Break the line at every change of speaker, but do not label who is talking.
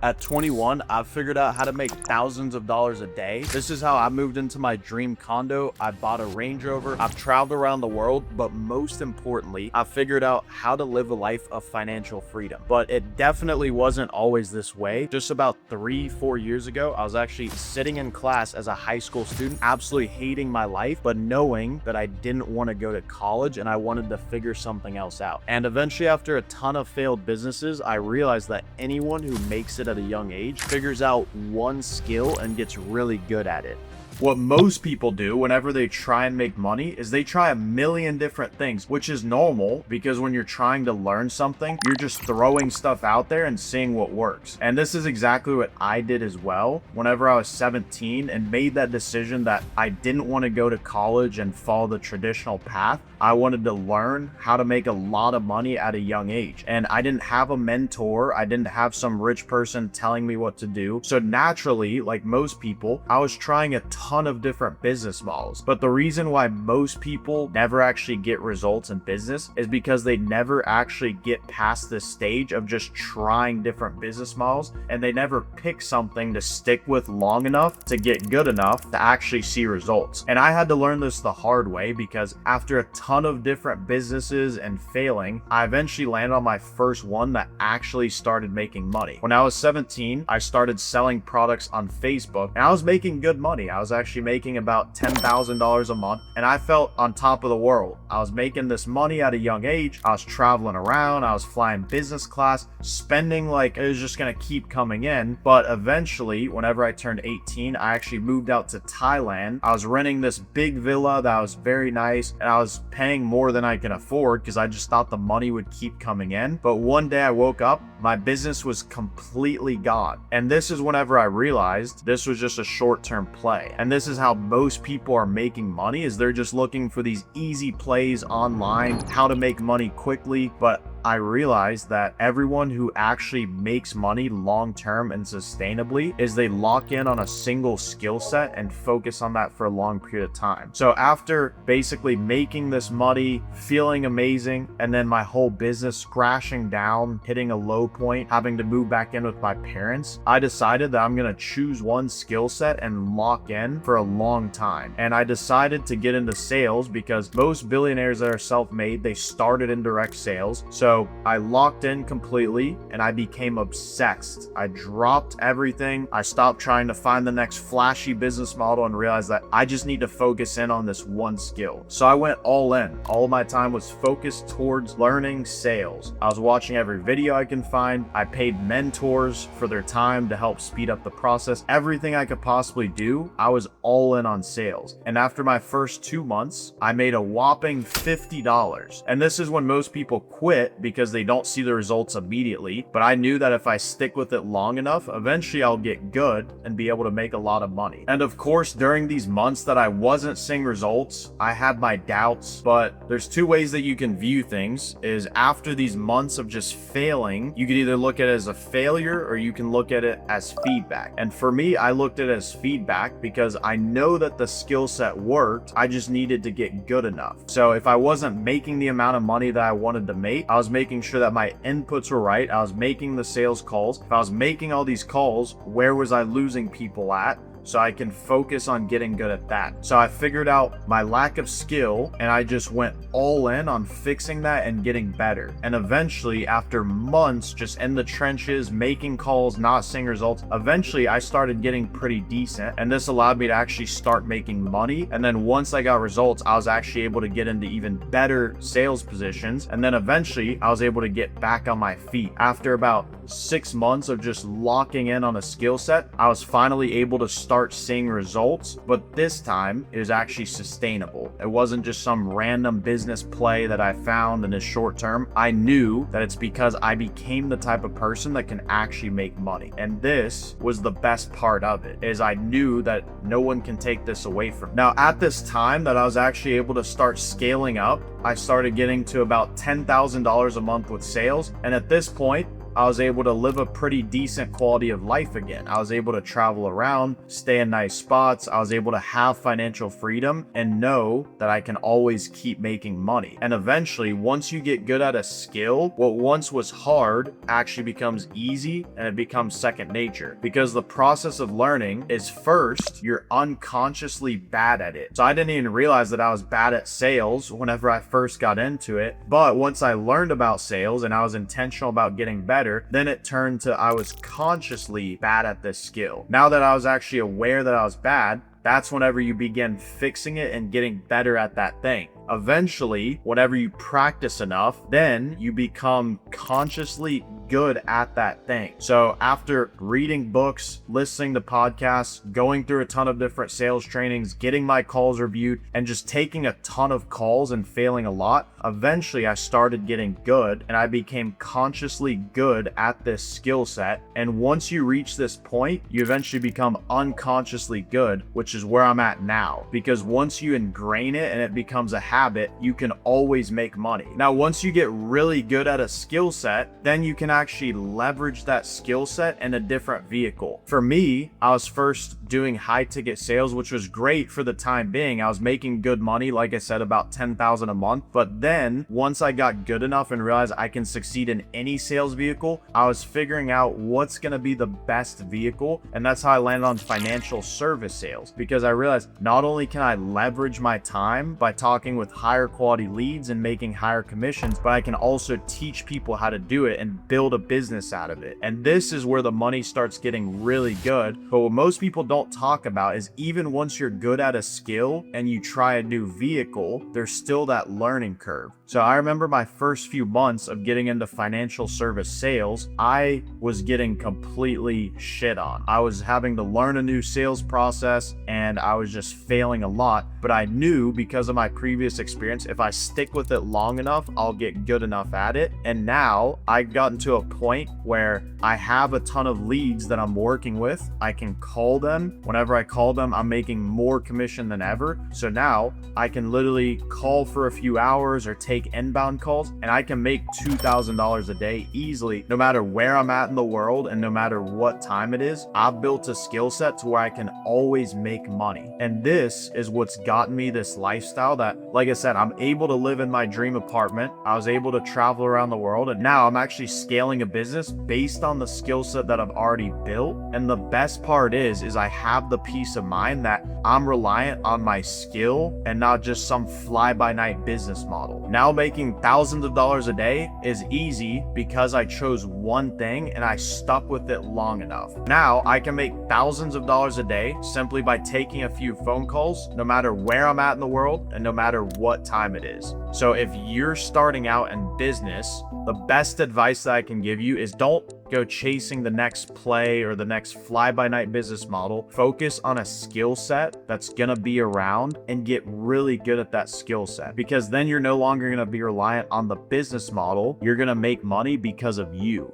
At 21, I've figured out how to make thousands of dollars a day. This is how I moved into my dream condo. I bought a Range Rover. I've traveled around the world, but most importantly, I figured out how to live a life of financial freedom. But it definitely wasn't always this way. Just about 3-4 years ago, I was actually sitting in class as a high school student, absolutely hating my life, but knowing that I didn't want to go to college and I wanted to figure something else out. And eventually, after a ton of failed businesses, I realized that anyone who makes it at a young age figures out one skill and gets really good at it. What most people do whenever they try and make money is they try a million different things, which is normal because when you're trying to learn something, you're just throwing stuff out there and seeing what works. And this is exactly what I did as well whenever I was 17 and made that decision that I didn't want to go to college and follow the traditional path. I wanted to learn how to make a lot of money at a young age. And I didn't have a mentor. I didn't have some rich person telling me what to do. So naturally, like most people, I was trying a ton of different business models. But the reason why most people never actually get results in business is because they never actually get past this stage of just trying different business models, and they never pick something to stick with long enough to get good enough to actually see results. And I had to learn this the hard way because after a ton of different businesses and failing, I eventually landed on my first one that actually started making money. When I was 17, I started selling products on Facebook and I was making good money. I was actually making about $10,000 a month and I felt on top of the world. I was making this money at a young age. I was traveling around. I was flying business class, spending like it was just going to keep coming in. But eventually, whenever I turned 18, I actually moved out to Thailand. I was renting this big villa that was very nice and I was paying more than I can afford because I just thought the money would keep coming in. But one day I woke up, my business was completely gone. And this is whenever I realized this was just a short-term play. And this is how most people are making money, is they're just looking for these easy plays online, how to make money quickly. But I realized that everyone who actually makes money long-term and sustainably is they lock in on a single skill set and focus on that for a long period of time. So after basically making this money, feeling amazing, and then my whole business crashing down, hitting a low point, having to move back in with my parents, I decided that I'm gonna choose one skill set and lock in for a long time. And I decided to get into sales because most billionaires that are self-made, they started in direct sales. So I locked in completely and I became obsessed. I dropped everything. I stopped trying to find the next flashy business model and realized that I just need to focus in on this one skill. So I went all in. All of my time was focused towards learning sales. I was watching every video I can find. I paid mentors for their time to help speed up the process. Everything I could possibly do, I was all in on sales. And after my first 2 months, I made a whopping $50. And this is when most people quit because they don't see the results immediately. But I knew that if I stick with it long enough, eventually I'll get good and be able to make a lot of money. And of course, during these months that I wasn't seeing results, I had my doubts. But there's two ways that you can view things, is after these months of just failing, you could either look at it as a failure or you can look at it as feedback. And for me, I looked at it as feedback because I know that the skill set worked. I just needed to get good enough. So if I wasn't making the amount of money that I wanted to make, I was making sure that my inputs were right. I was making the sales calls. If I was making all these calls, where was I losing people at? So I can focus on getting good at that. So I figured out my lack of skill and I just went all in on fixing that and getting better. And eventually, after months just in the trenches, making calls, not seeing results, eventually I started getting pretty decent. And this allowed me to actually start making money. And then once I got results, I was actually able to get into even better sales positions. And then eventually I was able to get back on my feet. After about 6 months of just locking in on a skill set, I was finally able to start seeing results, but this time it was actually sustainable. It wasn't just some random business play that I found in the short term. I knew that it's because I became the type of person that can actually make money. And this was the best part of it, is I knew that no one can take this away from me. Now, at this time that I was actually able to start scaling up, I started getting to about $10,000 a month with sales. And at this point, I was able to live a pretty decent quality of life again. I was able to travel around, stay in nice spots. I was able to have financial freedom and know that I can always keep making money. And eventually, once you get good at a skill, what once was hard actually becomes easy, and it becomes second nature, because the process of learning is, first, you're unconsciously bad at it. So I didn't even realize that I was bad at sales whenever I first got into it. But once I learned about sales and I was intentional about getting better, then it turned to I was consciously bad at this skill. Now that I was actually aware that I was bad, that's whenever you begin fixing it and getting better at that thing. Eventually, whenever you practice enough, then you become consciously good at that thing. So after reading books, listening to podcasts, going through a ton of different sales trainings, getting my calls reviewed, and just taking a ton of calls and failing a lot, eventually I started getting good and I became consciously good at this skill set. And once you reach this point, you eventually become unconsciously good, which is where I'm at now. Because once you ingrain it and it becomes a habit, you can always make money. Now, once you get really good at a skill set, then you can actually leverage that skill set in a different vehicle. For me, I was first doing high ticket sales, which was great for the time being. I was making good money, like I said, about $10,000 a month. But then once I got good enough and realized I can succeed in any sales vehicle, I was figuring out what's going to be the best vehicle. And that's how I landed on financial service sales, because I realized not only can I leverage my time by talking with higher quality leads and making higher commissions, but I can also teach people how to do it and build a business out of it. And this is where the money starts getting really good. But what most people don't talk about is, even once you're good at a skill and you try a new vehicle, there's still that learning curve. So I remember my first few months of getting into financial service sales, I was getting completely shit on. I was having to learn a new sales process and I was just failing a lot. But I knew, because of my previous experience, if I stick with it long enough, I'll get good enough at it. And now I've gotten to a point where I have a ton of leads that I'm working with. I can call them. Whenever I call them, I'm making more commission than ever. So now I can literally call for a few hours or take inbound calls, and I can make $2,000 a day easily, no matter where I'm at in the world and no matter what time it is. I've built a skill set to where I can always make money. And this is what's gotten me this lifestyle that, like I said, I'm able to live in my dream apartment. I was able to travel around the world, and now I'm actually scaling a business based on the skill set that I've already built. And the best part is I have the peace of mind that I'm reliant on my skill and not just some fly-by-night business model. Now making thousands of dollars a day is easy because I chose one thing and I stuck with it long enough. Now I can make thousands of dollars a day simply by taking a few phone calls, no matter where I'm at in the world and no matter what time it is. So if you're starting out in business, the best advice that I can give you is don't go chasing the next play or the next fly-by-night business model. Focus on a skill set that's gonna be around and get really good at that skill set, because then you're no longer gonna be reliant on the business model. You're gonna make money because of you.